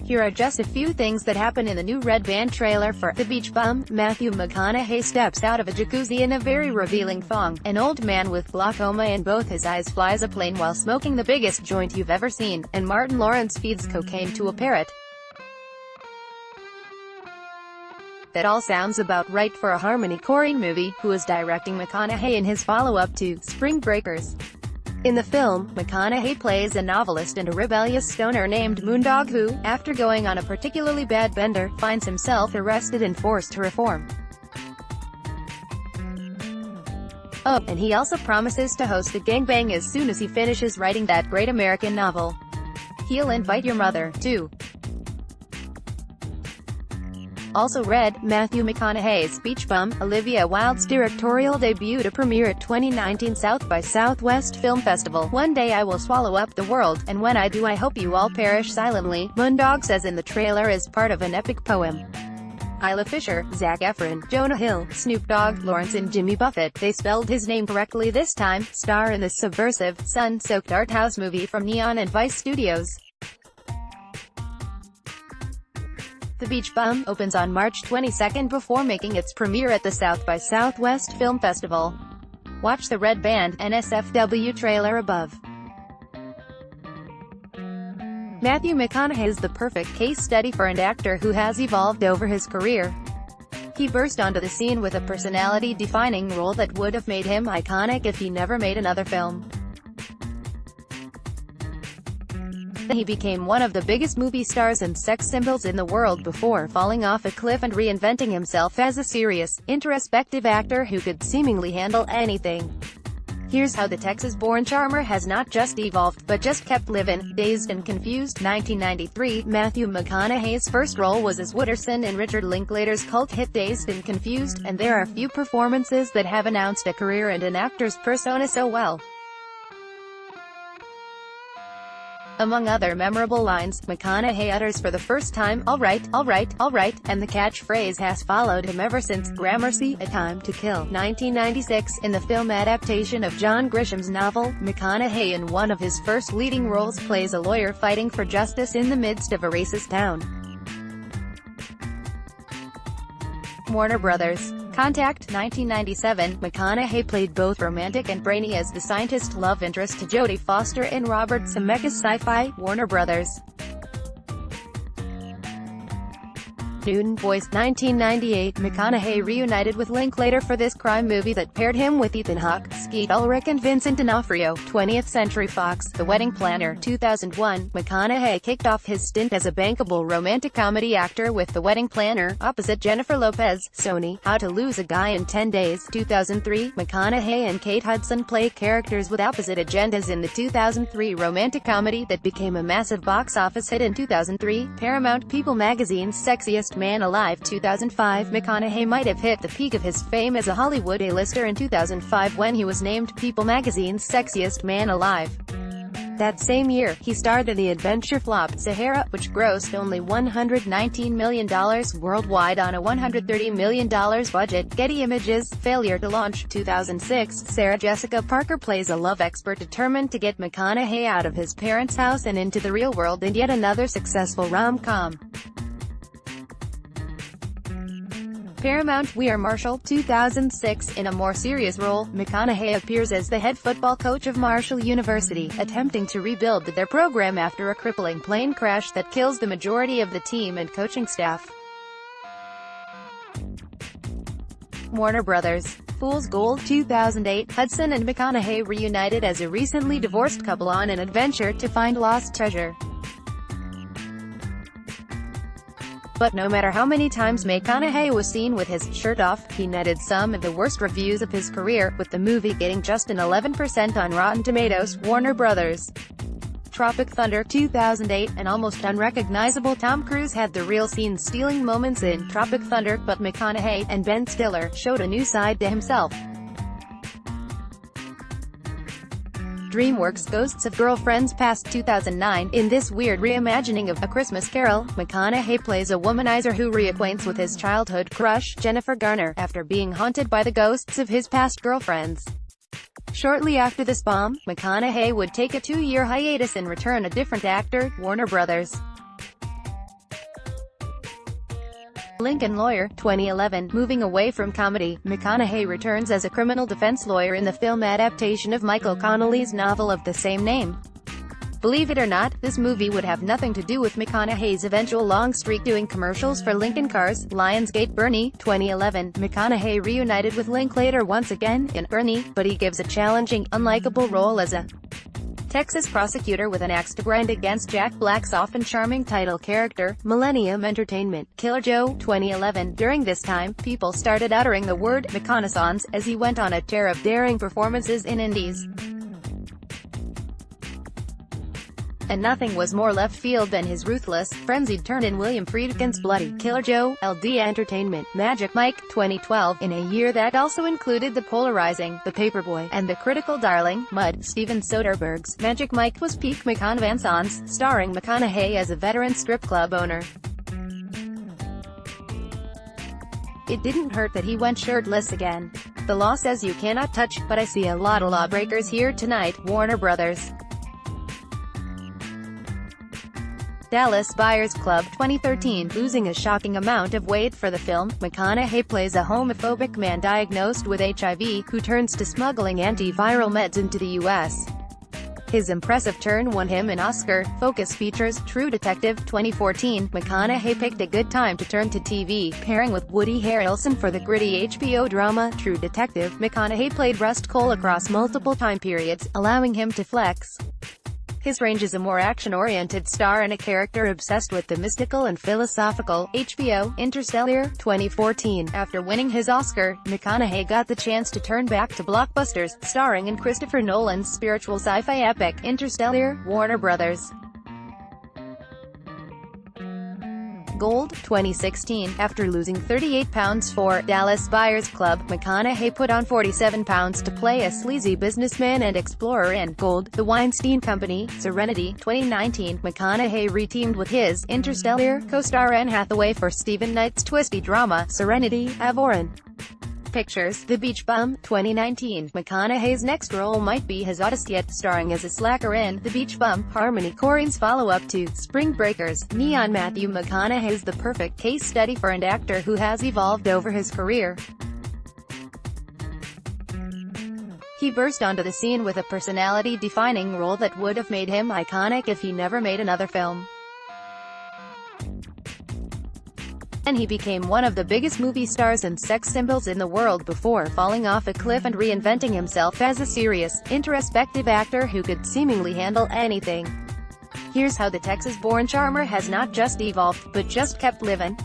Here are just a few things that happen in the new Red Band trailer for The Beach Bum. Matthew McConaughey steps out of a jacuzzi in a very revealing thong. An old man with glaucoma in both his eyes flies a plane while smoking the biggest joint you've ever seen, and Martin Lawrence feeds cocaine to a parrot. That all sounds about right for a Harmony Korine movie, who is directing McConaughey in his follow-up to Spring Breakers. In the film, McConaughey plays a novelist and a rebellious stoner named Moondog who, after going on a particularly bad bender, finds himself arrested and forced to reform. Oh, and he also promises to host a gangbang as soon as he finishes writing that great American novel. He'll invite your mother, too. Also read, Matthew McConaughey's Beach Bum, Olivia Wilde's directorial debut to premiere at 2019 South by Southwest Film Festival. One day I will swallow up the world, and when I do I hope you all perish silently, Moondog says in the trailer as part of an epic poem. Isla Fisher, Zac Efron, Jonah Hill, Snoop Dogg, Lawrence and Jimmy Buffett, they spelled his name correctly this time, star in this subversive, sun-soaked art house movie from Neon and Vice Studios. The Beach Bum opens on March 22 before making its premiere at the South by Southwest Film Festival. Watch the Red Band NSFW trailer above. Matthew McConaughey is the perfect case study for an actor who has evolved over his career. He burst onto the scene with a personality-defining role that would have made him iconic if he never made another film. He became one of the biggest movie stars and sex symbols in the world before falling off a cliff and reinventing himself as a serious, introspective actor who could seemingly handle anything. Here's how the Texas-born charmer has not just evolved, but just kept living. Dazed and Confused, 1993, Matthew McConaughey's first role was as Wooderson in Richard Linklater's cult hit Dazed and Confused, and there are few performances that have announced a career and an actor's persona so well. Among other memorable lines, McConaughey utters for the first time, "All right, all right, all right," and the catchphrase has followed him ever since. Gramercy, A Time to Kill, 1996, in the film adaptation of John Grisham's novel, McConaughey in one of his first leading roles plays a lawyer fighting for justice in the midst of a racist town. Warner Brothers. Contact, 1997, McConaughey played both romantic and brainy as the scientist love interest to Jodie Foster in Robert Zemeckis' sci-fi, Warner Brothers. Newton Voice, 1998, McConaughey reunited with Linklater for this crime movie that paired him with Ethan Hawke, Skeet Ulrich and Vincent D'Onofrio. 20th Century Fox, The Wedding Planner, 2001, McConaughey kicked off his stint as a bankable romantic comedy actor with The Wedding Planner, opposite Jennifer Lopez. Sony, How to Lose a Guy in 10 Days, 2003, McConaughey and Kate Hudson play characters with opposite agendas in the 2003 romantic comedy that became a massive box office hit in 2003. Paramount People magazine's Sexiest Man Alive, 2005, McConaughey might have hit the peak of his fame as a Hollywood A-lister in 2005 when he was named People magazine's Sexiest Man Alive. That same year, he starred in the adventure flop, Sahara, which grossed only $119 million worldwide on a $130 million budget. Getty Images, Failure to Launch, 2006, Sarah Jessica Parker plays a love expert determined to get McConaughey out of his parents' house and into the real world in yet another successful rom-com. Paramount, We Are Marshall, 2006, in a more serious role, McConaughey appears as the head football coach of Marshall University, attempting to rebuild their program after a crippling plane crash that kills the majority of the team and coaching staff. Warner Brothers. Fool's Gold, 2008, Hudson and McConaughey reunited as a recently divorced couple on an adventure to find lost treasure. But no matter how many times McConaughey was seen with his shirt off, he netted some of the worst reviews of his career, with the movie getting just an 11% on Rotten Tomatoes. Warner Brothers. Tropic Thunder, 2008, an almost unrecognizable Tom Cruise had the real scene-stealing moments in Tropic Thunder, but McConaughey and Ben Stiller showed a new side to himself. DreamWorks Ghosts of Girlfriends Past, 2009. In this weird reimagining of A Christmas Carol, McConaughey plays a womanizer who reacquaints with his childhood crush, Jennifer Garner, after being haunted by the ghosts of his past girlfriends. Shortly after this bomb, McConaughey would take a 2-year hiatus and return a different actor, Warner Brothers. Lincoln Lawyer, 2011. Moving away from comedy, McConaughey returns as a criminal defense lawyer in the film adaptation of Michael Connelly's novel of the same name. Believe it or not, this movie would have nothing to do with McConaughey's eventual long streak doing commercials for Lincoln Cars. Lionsgate. Bernie, 2011. McConaughey reunited with Linklater once again, in Bernie, but he gives a challenging, unlikable role as a Texas prosecutor with an axe to grind against Jack Black's often charming title character. Millennium Entertainment. Killer Joe, 2011. During this time, people started uttering the word McConaissance as he went on a tear of daring performances in indies. And nothing was more left field than his ruthless, frenzied turn in William Friedkin's Bloody Killer Joe. LD Entertainment. Magic Mike, 2012. In a year that also included the polarizing, the Paperboy, and the critical darling, Mud, Steven Soderbergh's Magic Mike was peak McConaissance, starring McConaughey as a veteran strip club owner. It didn't hurt that he went shirtless again. The law says you cannot touch, but I see a lot of lawbreakers here tonight. Warner Brothers. Dallas Buyers Club, 2013. Losing a shocking amount of weight for the film, McConaughey plays a homophobic man diagnosed with HIV, who turns to smuggling antiviral meds into the U.S. His impressive turn won him an Oscar. Focus Features. True Detective, 2014. McConaughey picked a good time to turn to TV, pairing with Woody Harrelson for the gritty HBO drama, True Detective. McConaughey played Rust Cole across multiple time periods, allowing him to flex his range as a more action-oriented star and a character obsessed with the mystical and philosophical. HBO. Interstellar, 2014. After winning his Oscar, McConaughey got the chance to turn back to blockbusters, starring in Christopher Nolan's spiritual sci-fi epic, Interstellar. Warner Brothers. Gold, 2016. After losing 38 pounds for Dallas Buyers Club, McConaughey put on 47 pounds to play a sleazy businessman and explorer in Gold, The Weinstein Company. Serenity, 2019. McConaughey reteamed with his Interstellar co-star Anne Hathaway for Stephen Knight's twisty drama, Serenity. Avorin Pictures. The Beach Bum, 2019. McConaughey's next role might be his oddest yet, starring as a slacker in The Beach Bum, Harmony Korine's follow-up to Spring Breakers. Neon. Matthew McConaughey's the perfect case study for an actor who has evolved over his career. He burst onto the scene with a personality-defining role that would have made him iconic if he never made another film. And he became one of the biggest movie stars and sex symbols in the world before falling off a cliff and reinventing himself as a serious, introspective actor who could seemingly handle anything. Here's how the Texas-born charmer has not just evolved, but just kept living.